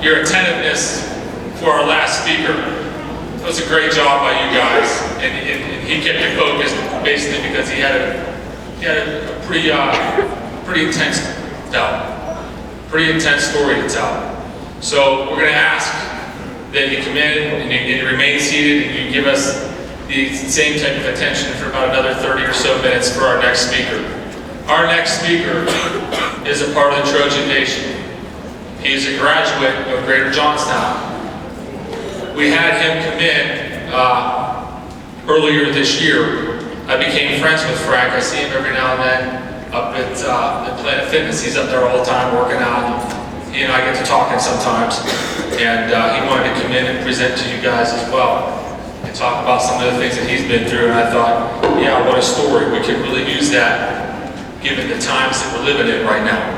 your attentiveness for our last speaker. It was a great job by you guys, and he kept it focused basically because he had a pretty intense pretty intense story to tell. So we're going to ask that you come in and you remain seated and you give us the same type of attention for about another 30 or so minutes for our next speaker. Our next speaker is a part of the Trojan Nation. He is a graduate of Greater Johnstown. We had him come in earlier this year. I became friends with Frank. I see him every now and then up at Planet Fitness. He's up there all the time working out. He and I get to talking sometimes. And he wanted to come in and present to you guys as well and talk about some of the things that he's been through. And I thought, yeah, what a story. We could really use that given the times that we're living in right now.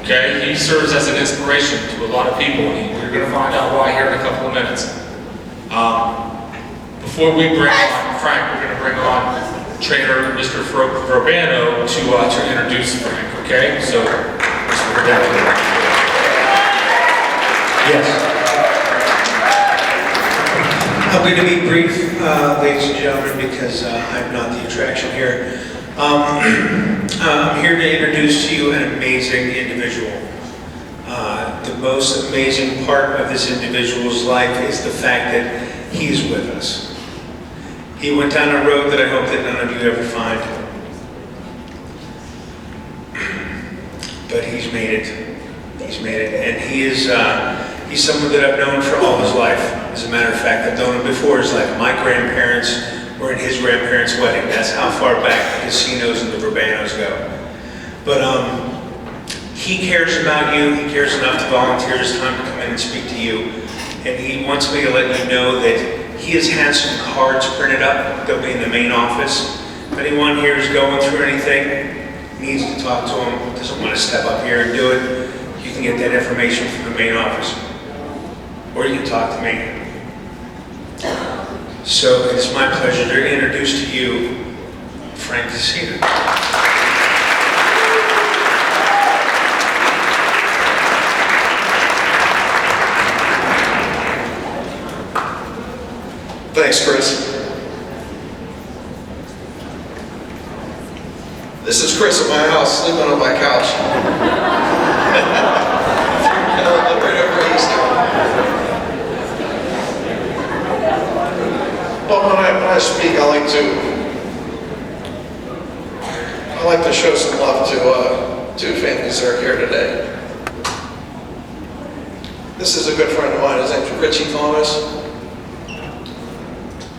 Okay, he serves as an inspiration to a lot of people. We're going to find out why here in a couple of minutes. Before we bring on Frank, we're going to bring on trainer Mr. Verbano to introduce Frank. Okay, so Mr. Verbano. Yes. I'm going to be brief, ladies and gentlemen, because I'm not the attraction here. I'm here to introduce to you an amazing individual. The most amazing part of this individual's life is the fact that he is with us. He went down a road that I hope that none of you ever find. But he's made it. He's made it. And he is he's someone that I've known for all his life. As a matter of fact, I've known him before his life. My grandparents were at his grandparents' wedding. That's how far back the Cascinos and the Verbanos go. But he cares about you. He cares enough to volunteer his time to come in and speak to you. And he wants me to let you know that he has had some cards printed up. They'll be in the main office. If anyone here is going through anything, needs to talk to him, doesn't want to step up here and do it, you can get that information from the main office. Or you can talk to me. So it's my pleasure to introduce to you Frank Cascino. Thanks, Chris. This is Chris at my house, sleeping on my couch. Right over East. But when I speak, I like to show some love to two families that are here today. This is a good friend of mine. His name's Richie Thomas.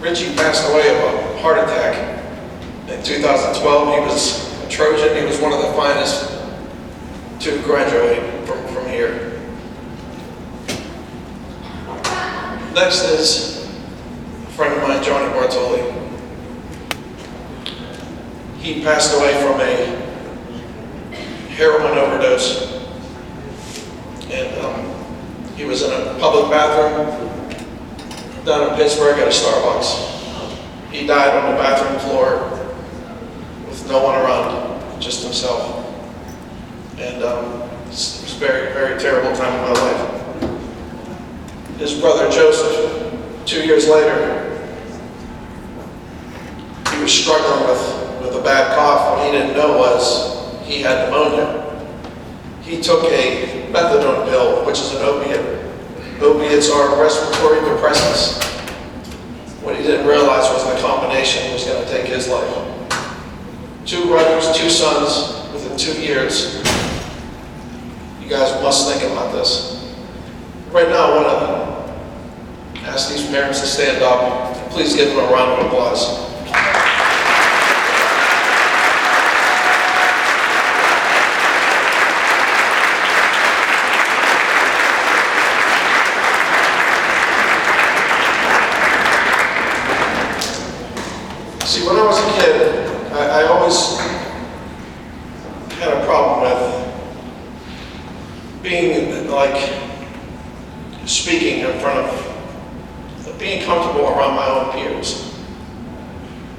Richie passed away of a heart attack in 2012. He was a Trojan. He was one of the finest to graduate from here. Next is a friend of mine, Johnny Bartoli. He passed away from a heroin overdose. And he was in a public bathroom down in Pittsburgh at a Starbucks. He died on the bathroom floor with no one around, just himself. And it was a very, very terrible time in my life. His brother Joseph, 2 years later, he was struggling with a bad cough. What he didn't know was he had pneumonia. He took a methadone pill, which is an opiate. Opiates are respiratory depressants. What he didn't realize was the combination was going to take his life. 2 brothers, 2 sons within 2 years. You guys must think about this. Right now, I want to ask these parents to stand up. Please give them a round of applause. See, when I was a kid, I always had a problem with being, speaking in front of, being comfortable around my own peers.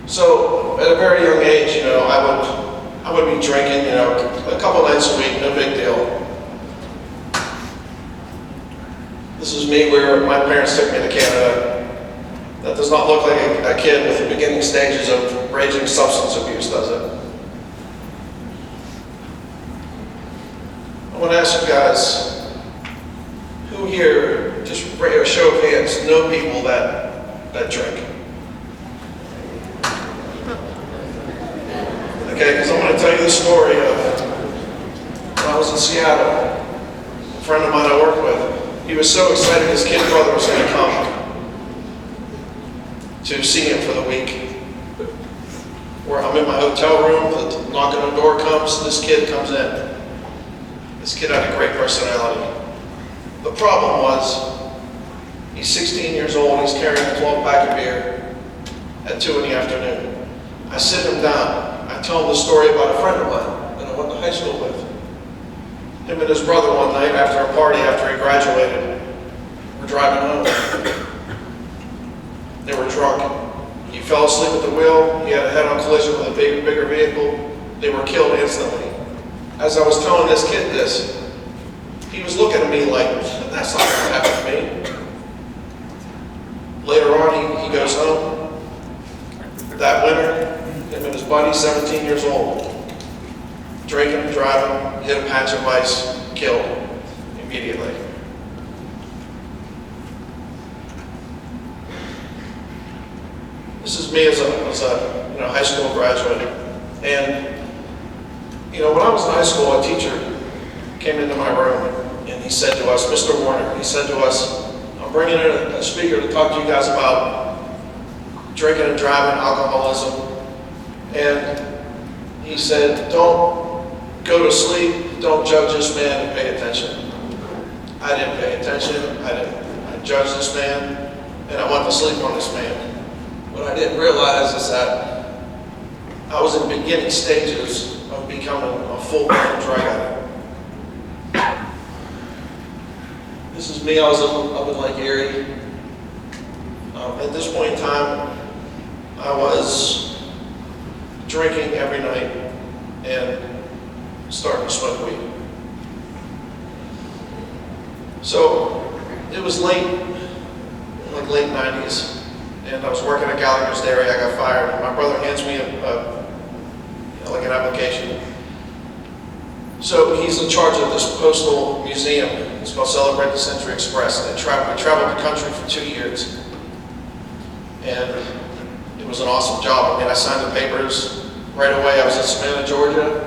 So, at a very young age, I would be drinking, a couple nights a week, no big deal. This is me where my parents took me to Canada. That does not look like a kid with the beginning stages of raging substance abuse, does it? I want to ask you guys, who here, just a show of hands, know people that drink? Okay, because I'm going to tell you the story of when I was in Seattle. A friend of mine I worked with, he was so excited his kid brother was going to come to see him for the week. Where I'm in my hotel room, the knock on the door comes, this kid comes in. This kid had a great personality. The problem was, he's 16 years old, he's carrying a 12-pack of beer at 2 in the afternoon. I sit him down, I tell him the story about a friend of mine that I went to high school with. Him and his brother one night after a party, after he graduated, were driving home. They were drunk. He fell asleep at the wheel. He had a head-on collision with a bigger vehicle. They were killed instantly. As I was telling this kid this, he was looking at me like, that's not going to happen to me. Later on, he goes home. That winter, him and his buddy, 17 years old, drinking, driving, hit a patch of ice, killed immediately. This is me as a high school graduate. And when I was in high school, a teacher came into my room and he said to us, Mr. Warner, he said to us, I'm bringing in a speaker to talk to you guys about drinking and driving, alcoholism. And he said, don't go to sleep, don't judge this man, and pay attention. I didn't pay attention, I judged this man, and I went to sleep on this man. What I didn't realize is that I was in the beginning stages of becoming a full-blown drug addict. This is me, I was up in Lake Erie. At this point in time, I was drinking every night and starting to smoke weed. So it was late 90s. And I was working at Gallagher's Dairy, I got fired. My brother hands me an application. So he's in charge of this postal museum. It's called Celebrate the Century Express. We traveled the country for 2 years. And it was an awesome job. I mean, I signed the papers right away. I was in Savannah, Georgia.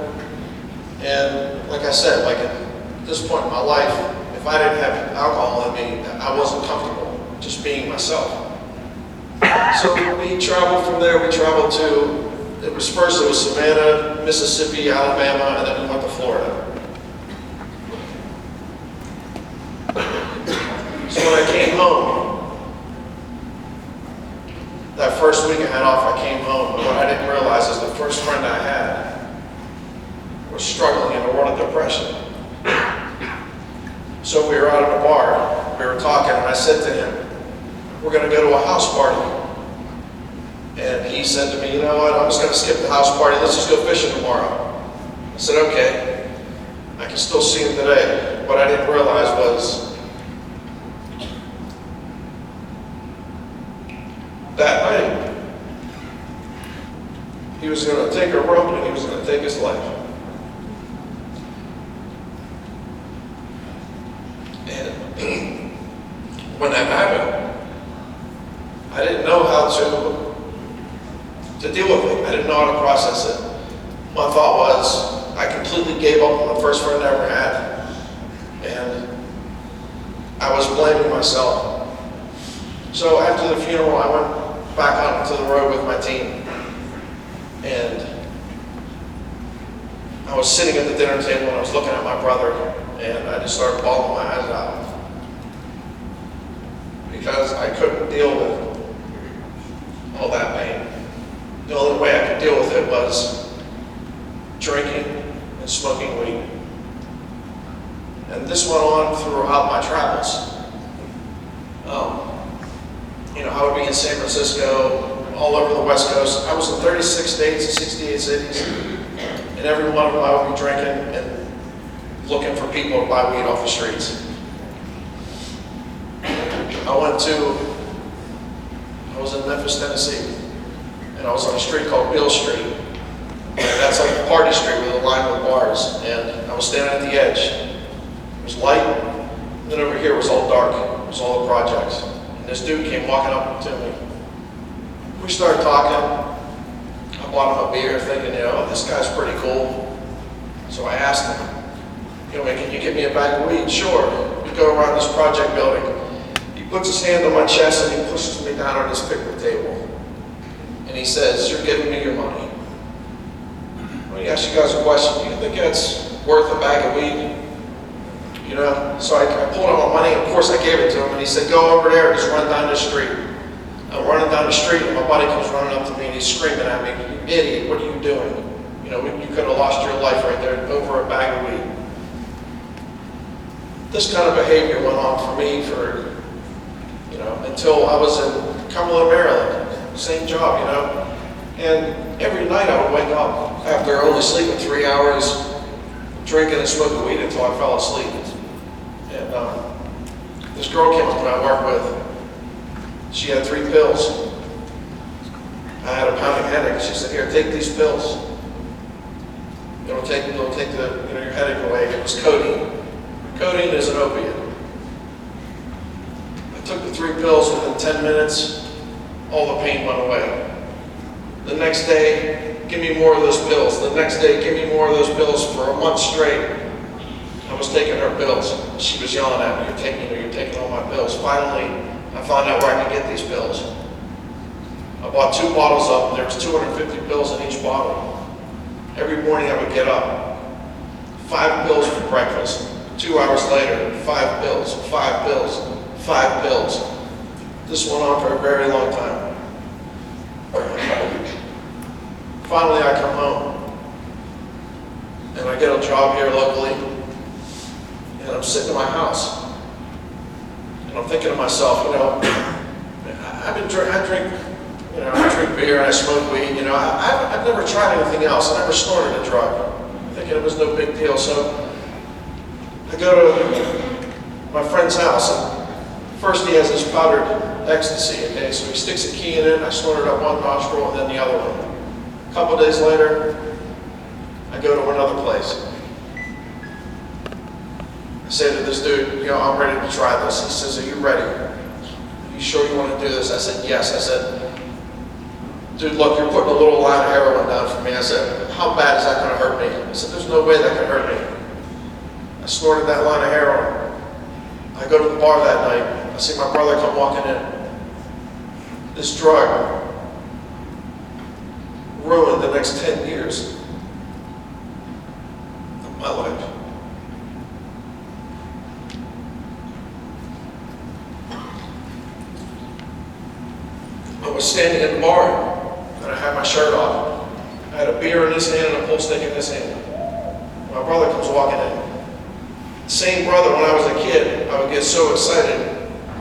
And like I said, at this point in my life, if I didn't have alcohol in me, I wasn't comfortable just being myself. So we traveled from there, it was Savannah, Mississippi, Alabama, and then we went to Florida. So when I came home, that first week I had off, I came home, but what I didn't realize is the first friend I had was struggling in a world of depression. So we were out at a bar, we were talking, and I said to him, we're going to go to a house party. And he said to me, you know what, I'm just going to skip the house party, let's just go fishing tomorrow. I said, okay. I can still see him today. What I didn't realize was that night, he was going to take a rope and he was going to take his life. And when that happened, I didn't know how to deal with it. I didn't know how to process it. My thought was, I completely gave up on the first friend I ever had. And I was blaming myself. So after the funeral, I went back out into the road with my team. And I was sitting at the dinner table and I was looking at my brother and I just started bawling my eyes out. Because I couldn't deal with all that pain. The only way I could deal with it was drinking and smoking weed. And this went on throughout my travels. I would be in San Francisco, all over the West Coast. I was in 36 states and 68 cities. And every one of them I would be drinking and looking for people to buy weed off the streets. I was in Memphis, Tennessee, and I was on a street called Beale Street. And that's like a party street with a line with bars. And I was standing at the edge. It was light, and then over here was all dark. It was all the projects. And this dude came walking up to me. We started talking. I bought him a beer thinking, this guy's pretty cool. So I asked him, man, can you get me a bag of weed? Sure. We go around this project building. He puts his hand on my chest and he pushes me down on this picnic table. And he says, you're giving me your money. Let me ask you guys a question. Do you think that's worth a bag of weed? So I pulled out my money, and of course I gave it to him, and he said, go over there and just run down the street. I'm running down the street, and my buddy comes running up to me, and he's screaming at me, you idiot, what are you doing? You could have lost your life right there over a bag of weed. This kind of behavior went on for me until I was in Cumberland, Maryland. Same job, And every night I would wake up after only sleeping 3 hours, drinking and smoking weed until I fell asleep. And this girl came up that I worked with. She had 3 pills. I had a pounding headache. She said, here, take these pills. It'll take your headache away. It was codeine. Codeine is an opiate. I took the 3 pills within 10 minutes. All the pain went away. The next day, give me more of those pills. The next day, give me more of those pills for a month straight. I was taking her pills. She was yelling at me, you're taking all my pills. Finally, I found out where I could get these pills. I bought 2 bottles of them. There was 250 pills in each bottle. Every morning I would get up. 5 pills for breakfast. 2 hours later, 5 pills, 5 pills, 5 pills. This went on for a very long time. Finally, I come home, and I get a job here locally, and I'm sitting in my house, and I'm thinking to myself, I drink beer and I smoke weed. I've never tried anything else. I never snorted a drug, thinking it was no big deal. So I go to my friend's house, and first he has this powdered ecstasy. Okay, so he sticks a key in it. I snort it up one nostril and then the other one. A couple days later, I go to another place. I say to this dude, I'm ready to try this. He says, are you ready? Are you sure you want to do this? I said, yes. I said, dude, look, you're putting a little line of heroin down for me. I said, how bad is that going to hurt me? I said, there's no way that can hurt me. I snorted that line of heroin. I go to the bar that night. I see my brother come walking in. This drug ruined the next 10 years of my life. I was standing in the bar, and I had my shirt off. I had a beer in this hand and a pool stick in this hand. My brother comes walking in. Same brother, when I was a kid, I would get so excited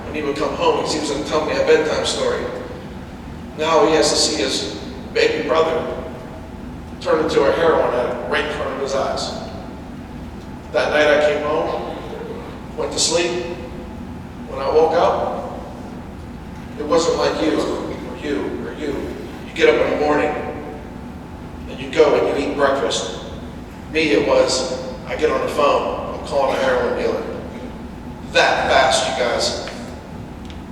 when he would come home because he was going to tell me a bedtime story. Now he has to see his baby brother turn into a heroin addict right in front of his eyes. That night I came home, went to sleep. When I woke up, it wasn't like you, or you, or you. You get up in the morning, and you go and you eat breakfast. Me, it was, I get on the phone, I'm calling a heroin dealer. That fast, you guys.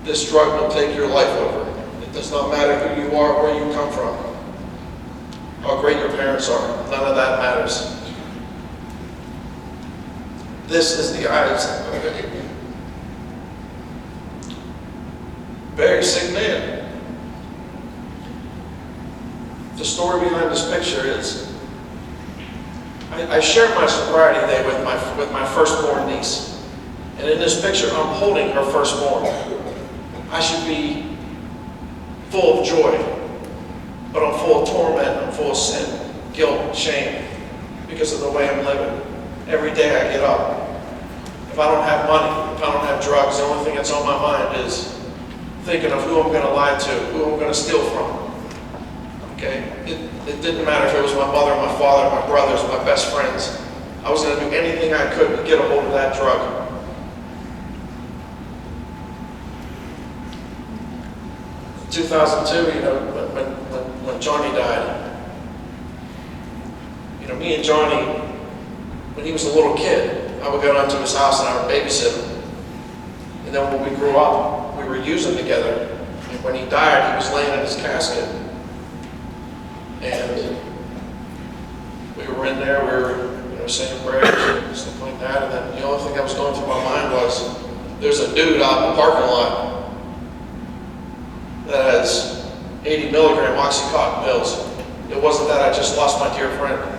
This drug will take your life over. It does not matter who you are, where you come from, how great your parents are. None of that matters. This is the eyes of a very sick man. The story behind this picture is, I shared my sobriety day with my firstborn niece. And in this picture, I'm holding her firstborn. I should be full of joy, but I'm full of torment, I'm full of sin, guilt, shame, because of the way I'm living. Every day I get up. If I don't have money, if I don't have drugs, the only thing that's on my mind is thinking of who I'm going to lie to, who I'm going to steal from. Okay? It didn't matter if it was my mother, my father, my brothers, my best friends. I was going to do anything I could to get a hold of that drug. 2002, when Johnny died, me and Johnny, when he was a little kid, I would go down to his house and I would babysit him. And then when we grew up, we were using together. And when he died, he was laying in his casket. And we were in there, we were, saying prayers and stuff like that. And then the only thing that was going through my mind was, there's a dude out in the parking lot that has 80 milligram Oxycontin pills. It wasn't that I just lost my dear friend.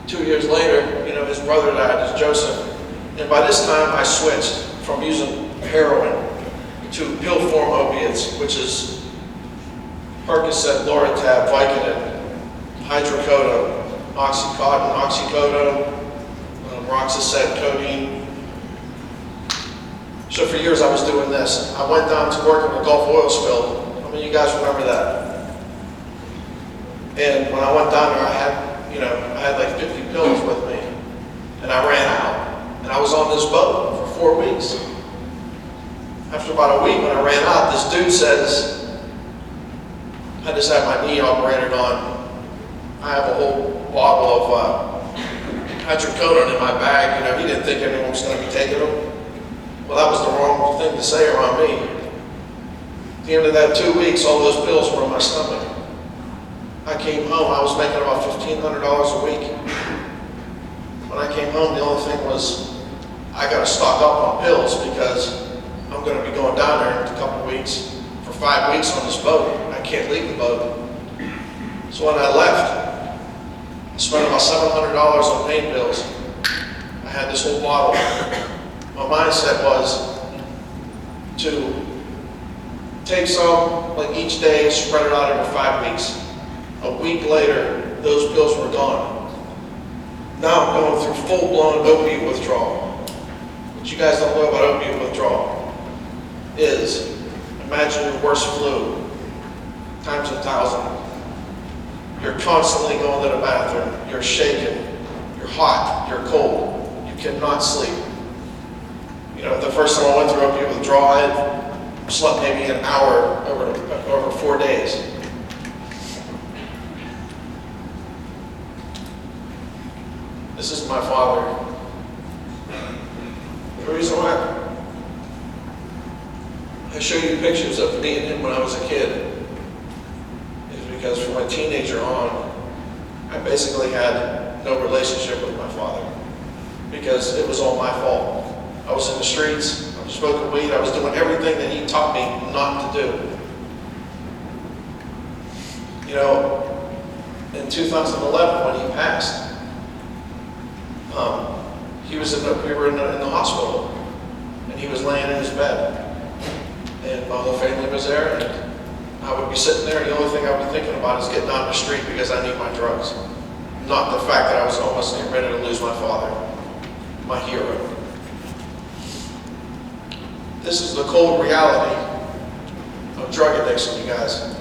2 years later, his brother died, his Joseph. And by this time, I switched from using heroin to pill form opiates, which is Percocet, Loratab, Vicodin, hydrocodone, Oxycontin, oxycodone, Roxicet, codeine. So for years I was doing this. I went down to work in the Gulf oil spill. How many of you guys remember that? And when I went down there, I had like 50 pills with me. And I ran out. And I was on this boat for 4 weeks. After about a week when I ran out, this dude says, I just had my knee operated on. I have a whole bottle of hydrocodone in my bag. He didn't think anyone was going to be taking them. Well, that was the wrong thing to say around me. At the end of that 2 weeks, all those pills were in my stomach. I came home, I was making about $1,500 a week. When I came home, the only thing was, I got to stock up on pills because I'm going to be going down there in a couple of weeks for 5 weeks on this boat. I can't leave the boat. So when I left, I spent about $700 on pain pills. I had this whole bottle. My mindset was to take some, like each day, spread it out over 5 weeks. A week later, those pills were gone. Now I'm going through full-blown opiate withdrawal. What you guys don't know about opiate withdrawal is, imagine your worst flu times 1,000. You're constantly going to the bathroom. You're shaking. You're hot. You're cold. You cannot sleep. The first time I went through opiate withdrawal, I slept maybe an hour over 4 days. This is my father. The reason why I show you pictures of me and him when I was a kid is because from a teenager on, I basically had no relationship with my father because it was all my fault. I was in the streets, I was smoking weed, I was doing everything that he taught me not to do. In 2011 when he passed, we were in the hospital, and he was laying in his bed, and my whole family was there, and I would be sitting there, and the only thing I would be thinking about is getting down the street because I need my drugs, not the fact that I was almost ready to lose my father, my hero. This is the cold reality of drug addiction, you guys.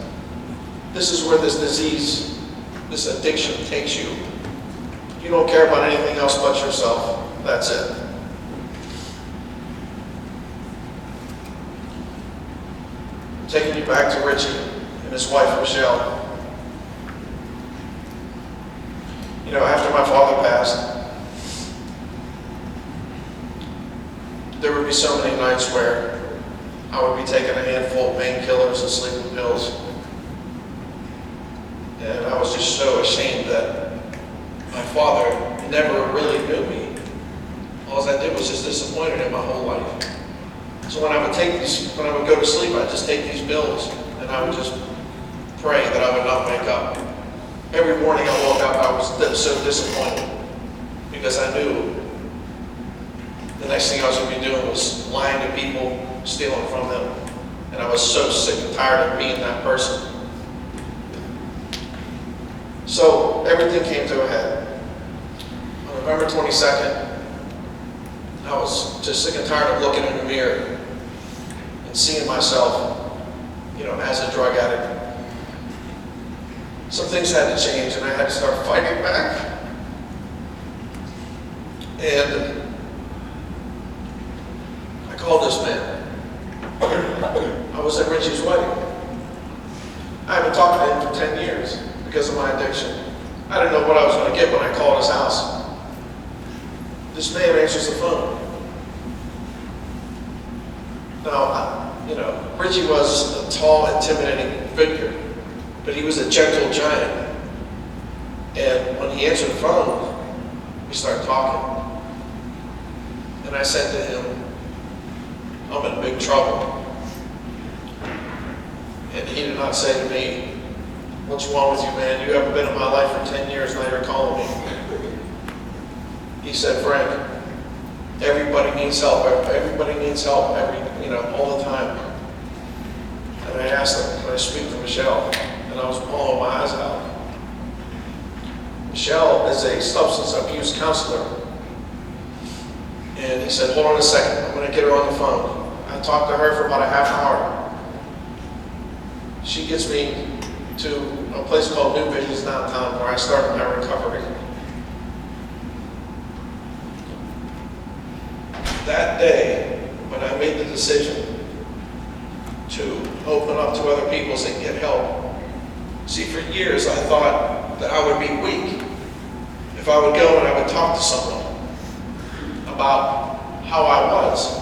This is where this disease, this addiction takes you. You don't care about anything else but yourself. That's it. I'm taking you back to Richie and his wife, Michelle. After my father passed, there would be so many nights where I would be taking a handful of painkillers and sleeping pills. And I was just so ashamed that my father never really knew me. All I did was just disappointed him my whole life. So when I would go to sleep, I'd just take these pills and I would just pray that I would not wake up. Every morning I woke up, I was so disappointed because I knew the next thing I was going to be doing was lying to people, stealing from them. And I was so sick and tired of being that person. So everything came to a head. On November 22nd, I was just sick and tired of looking in the mirror and seeing myself, as a drug addict. Some things had to change and I had to start fighting back. And I called this man. kid when I called his house. This man answers the phone. Now, Richie was a tall, intimidating figure, but he was a gentle giant. And when he answered the phone, we started talking. And I said to him, I'm in big trouble. And he did not say to me, what's wrong with you, man? You haven't been in my life for 10 years, now you're calling me. He said, Frank, everybody needs help. Everybody needs help, all the time. And I asked him, can I speak to Michelle? And I was bawling my eyes out. Michelle is a substance abuse counselor. And he said, hold on a second, I'm going to get her on the phone. I talked to her for about a half hour. She gets me to a place called New Visions downtown where I started my recovery. That day, when I made the decision to open up to other people and get help, see, for years I thought that I would be weak if I would go and I would talk to someone about how I was,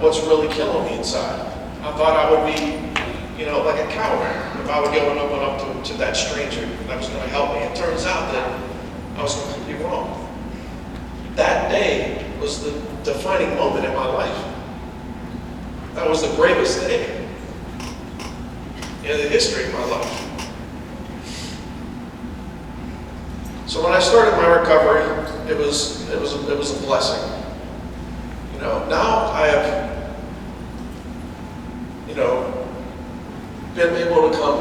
what's really killing me inside. I thought I would be, like a coward if I would go and open up to that stranger that was going to help me. It turns out that I was completely wrong. That day was the defining moment in my life. That was the bravest day in the history of my life. So when I started my recovery, it was a blessing. Now I have, been able to come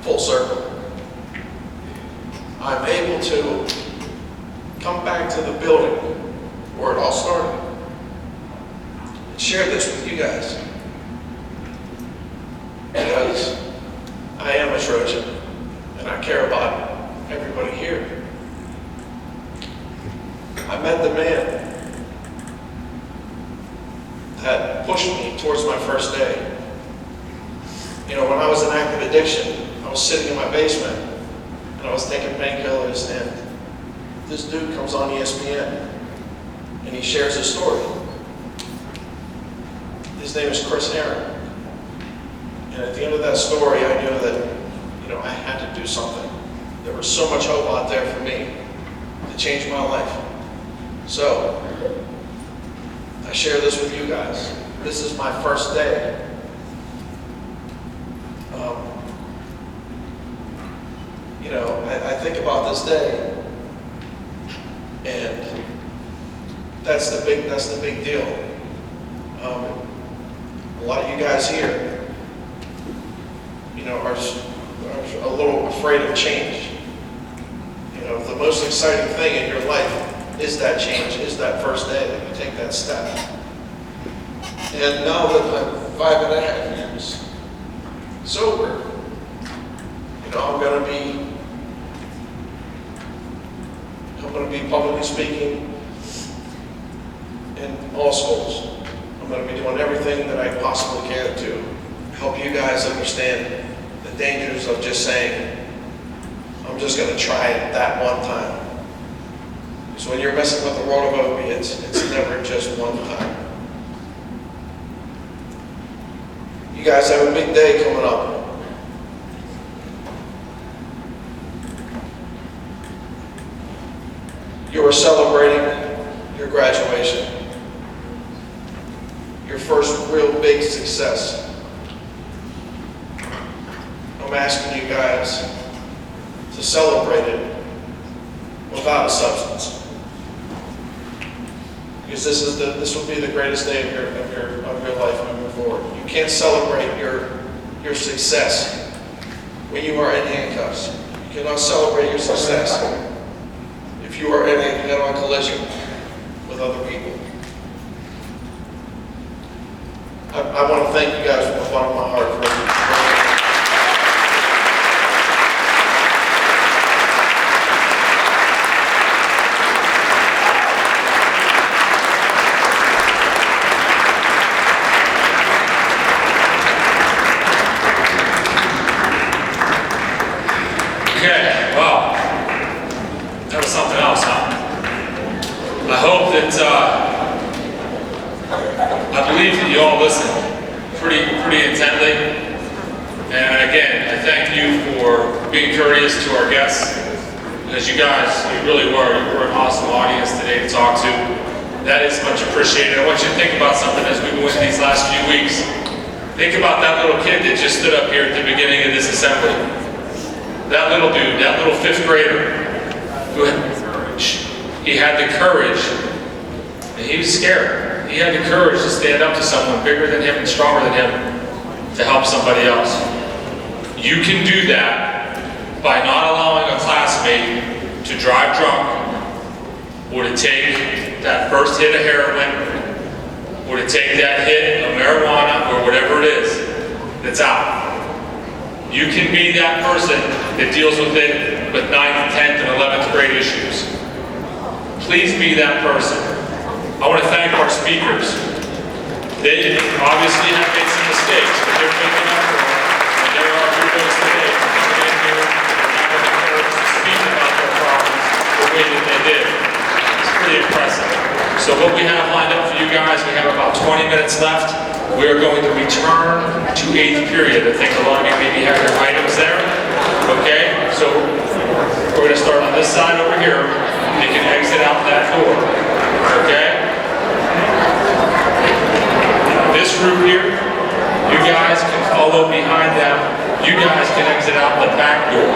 full circle. I'm able to come back to the building where it all started and share this with you guys. Because I am a Trojan and I care about everybody here. I met the man that pushed me towards my first day. When I was in active addiction, I was sitting in my basement and I was taking painkillers, and this dude comes on ESPN and he shares his story. His name is Chris Aaron. And at the end of that story, I knew that, I had to do something. There was so much hope out there for me to change my life. So, I share this with you guys. This is my first day. I think about this day, and that's the big deal. A lot of you guys here, are a little afraid of change. The most exciting thing in your life is that change, is that first day that you take that step. And now that I'm 5.5 years sober, I'm going to be publicly speaking in all schools. I'm going to be doing everything that I possibly can to help you guys understand the dangers of just saying, I'm just going to try it that one time. Because when you're messing with the world of opiates, it's never just one time. You guys have a big day coming up. You are celebrating your graduation, your first real big success. I'm asking you guys to celebrate it without a substance, because this will be the greatest day of your life moving forward. You can't celebrate your success when you are in handcuffs. You cannot celebrate your success if you are in a head-on collision with other people. I want to thank you guys from the bottom of my heart for everything. Okay, well, be courteous to our guests, because you guys, you really were an awesome audience today to talk to. That is much appreciated. I want you to think about something as we go into these last few weeks. Think about that little kid that just stood up here at the beginning of this assembly. That little dude, that little 5th grader, who he had the courage, and he was scared. He had the courage to stand up to someone bigger than him and stronger than him to help somebody else. You can do that by not allowing a classmate to drive drunk, or to take that first hit of heroin, or to take that hit of marijuana, or whatever it is that's out. You can be that person that deals with it with 9th, 10th, and 11th grade issues. Please be that person. I want to thank our speakers. They obviously have made some mistakes, but they're making up for it. And there are heroes today who stand here and have the courage to speak about their problems the way that they did. It's pretty impressive. So what we have lined up for you guys, we have about 20 minutes left. We are going to return to 8th period. I think a lot of you maybe have your items there. Okay, so we're going to start on this side over here. You can exit out that door. Okay? This group here, you guys can follow behind them. You guys can exit out the back door.